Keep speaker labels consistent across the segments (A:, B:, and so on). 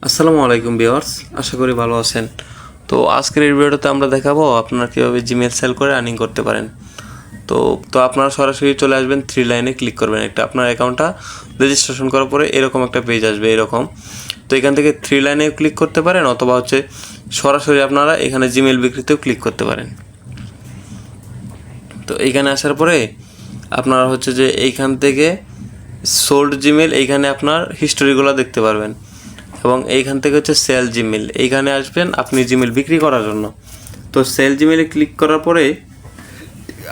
A: আসসালামু আলাইকুম ভিউয়ার্স, আশা করি ভালো আছেন। তো আজকের এই ভিডিওতে আমরা দেখাবো আপনারা কীভাবে জিমেল সেল করে আর্নিং করতে পারেন। তো তো আপনারা সরাসরি চলে আসবেন, থ্রি লাইনে ক্লিক করবেন। একটা আপনার অ্যাকাউন্টটা রেজিস্ট্রেশন করার পরে এরকম একটা পেজ আসবে এরকম। তো এখান থেকে থ্রি লাইনে ক্লিক করতে পারেন, অথবা সরাসরি আপনারা এখানে জিমেল বিক্রিতেও ক্লিক করতে পারেন। তো এইখানে আসার পরে আপনারা এইখান থেকে সোল্ড জিমেল, এইখানে আপনার হিস্টোরিগুলো দেখতে পারবেন, এবং এইখান থেকে সেল জিমেল, এইখানে আসবেন আপনি জিমেল বিক্রি করার জন্য। তো সেল জিমেলে ক্লিক করার পরে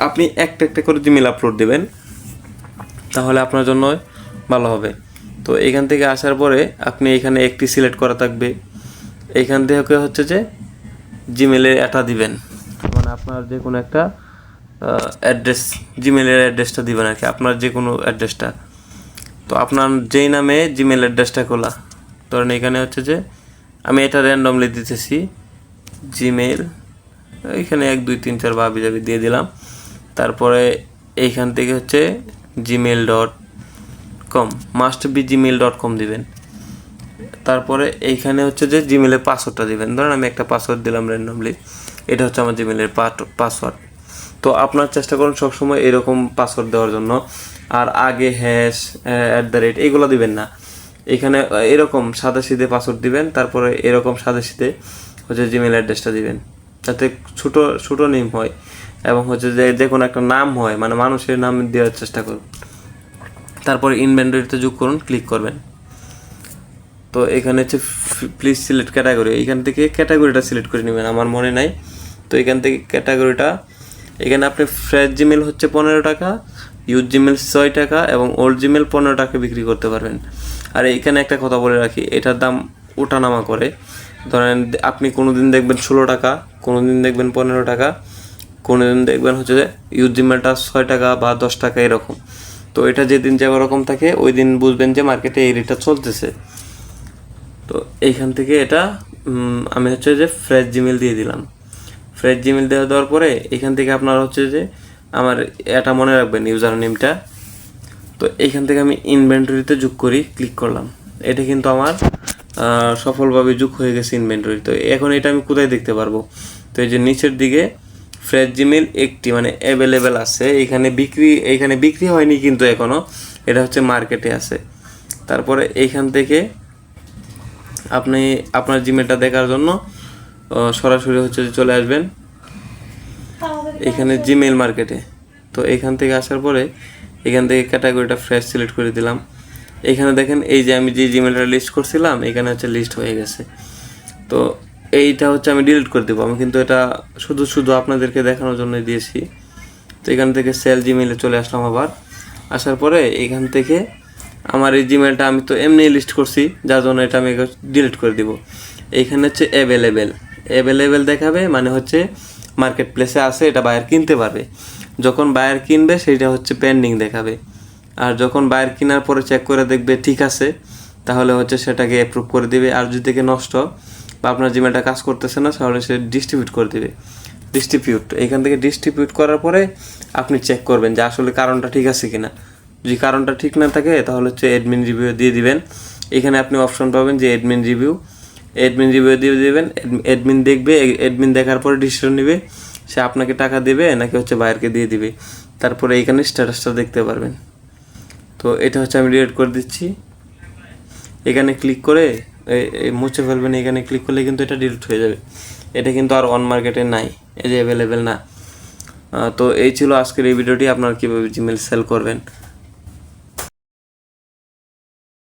A: আপনি একটা একটা করে জিমেল আপলোড দেবেন, তাহলে আপনার জন্য ভালো হবে। তো এইখান থেকে আসার পরে আপনি এখানে একটি সিলেক্ট করা থাকবে। এইখান থেকে জিমেলের এটা দিবেন, মানে আপনার যে কোনো একটা অ্যাড্রেস, জিমেলের অ্যাড্রেসটা দিবেন আর কি, আপনার যে কোনো অ্যাড্রেসটা। তো আপনার যেই নামে জিমেল অ্যাড্রেসটা খোলা, ধরেন এখানে আমি এটা র্যান্ডমলি দিতেছি জিমেল, এইখানে 1 2 3 4 ভাবি যাবি দিয়ে দিলাম। তারপরে এইখান থেকে gmail.com, মাস্ট বি gmail.com দিবেন। তারপরে এইখানে জিমেলের পাসওয়ার্ডটা দিবেন। ধরেন আমি একটা পাসওয়ার্ড দিলাম র্যান্ডমলি, এটা আমার জিমেলের পাসওয়ার্ড। তো আপনার চেষ্টা করুন সবসময় এরকম পাসওয়ার্ড দেওয়ার জন্য, আর আগে হ্যাশ @ এইগুলো দিবেন না। এখানে এরকম সাদা সিধে পাসওয়ার্ড দিবেন, তারপরে এরকম সাদা সিধে জিমেল অ্যাড্রেসটা দিবেন, যাতে ছোটো নেম হয়, এবং যে কোনো একটা নাম হয়, মানে মানুষের নাম দেওয়ার চেষ্টা করুন। তারপরে ইনভেন্টরিতে যোগ করুন, ক্লিক করবেন। তো এখানে প্লিজ সিলেক্ট ক্যাটাগরি, এইখান থেকে ক্যাটাগরিটা সিলেক্ট করে নেবেন, আমার মনে নাই। তো এখান থেকে ক্যাটাগরিটা, এখানে আপনি ফ্রেশ জিমেল 15 টাকা, ইউজ জিমেল 6 টাকা, এবং ওল্ড জিমেল 15 টাকা বিক্রি করতে পারবেন। আর এইখানে একটা কথা বলে রাখি, এটার দাম ওঠানামা করে। ধরেন আপনি কোনো দিন দেখবেন 16 টাকা, কোনো দিন দেখবেন 15 টাকা, কোনো দিন দেখবেন ইউজ জিমেলটা 6 টাকা বা 10 টাকা এরকম। তো এটা যেদিন যেরকম থাকে ওই দিন বুঝবেন যে মার্কেটে এই রেটটা চলতেছে। তো এইখান থেকে এটা আমি ফ্রেশ জিমেল দিয়ে দিলাম। ফ্রেশ জিমেল দেওয়ার পরে এখান থেকে আপনার আমার এটা মনে রাখবেন ইউজার নেমটা। তো এইখান থেকে আমি ইনভেন্টরিতে যোগ করি, ক্লিক করলাম। এটা কিন্তু আমার সফলভাবে যোগ হয়ে গেছে ইনভেন্টরি। তো এখন এটা আমি কোথায় দেখতে পারবো? তো এই যে নিচের দিকে ফ্রেশ জিমেল একটি, মানে অ্যাভেলেবেল আছে। এইখানে বিক্রি হয়নি কিন্তু এখনও, এটা মার্কেটে আছে। তারপরে এইখান থেকে আপনি আপনার জিমেলটা দেখার জন্য সরাসরি চলে আসবেন এখানে জিমেল মার্কেটে। তো এখান থেকে আসার পরে এখান থেকে ক্যাটাগরিটা ফ্রেশ সিলেক্ট করে দিলাম। এখানে দেখেন এই যে আমি যে জিমেলটা লিস্ট করছিলাম, এখানে লিস্ট হয়ে গেছে। তো এইটা আমি ডিলিট করে দেবো। আমি কিন্তু এটা শুধু আপনাদেরকে দেখানোর জন্য দিয়েছি। তো এখান থেকে সেল জিমেলে চলে আসলাম আবার। আসার পরে এখান থেকে আমার এই জিমেলটা আমি তো এমনি লিস্ট করছি, যার জন্য এটা আমি ডিলিট করে দিব। এইখানে অ্যাভেলেবেল দেখাবে, মানে মার্কেট প্লেসে আছে, এটা বায়ার কিনতে পারবে। যখন বায়ার কিনবে সেইটা পেন্ডিং দেখাবে, আর যখন বায়ার কেনার পরে চেক করে দেখবে ঠিক আছে, তাহলে সেটাকে অ্যাপ্রুভ করে দিবে। আর যদি থেকে নষ্ট বা আপনার জিমেলটা কাজ করতেছে না, তাহলে সে ডিস্ট্রিবিউট করে দিবে। এখান থেকে ডিস্ট্রিবিউট করার পরে আপনি চেক করবেন যে আসলে কারণটা ঠিক আছে কিনা। যদি কারণটা ঠিক না থাকে তাহলে অ্যাডমিন রিভিউ দিয়ে দিবেন। এখানে আপনি অপশন পাবেন যে অ্যাডমিন রিভিউ দিয়ে দিবেন। অ্যাডমিন দেখবে, অ্যাডমিন দেখার পরে ডিসিশন নেবে, সে আপনাকে টাকা দেবে নাকি বায়ারকে দিয়ে দিবে। তারপরে এইখানে স্ট্যাটাসটা দেখতে পারবেন। তো এটা আমি ডিলিট করে দিচ্ছি। এখানে ক্লিক করে মুছে ফেলবেন। এখানে ক্লিক করলে কিন্তু এটা ডিলিট হয়ে যাবে। এটা কিন্তু আর অন মার্কেটে নাই, এই যে অ্যাভেলেবেল না। তো এই ছিল আজকের এই ভিডিওটি, আপনারা কীভাবে জিমেল সেল করবেন।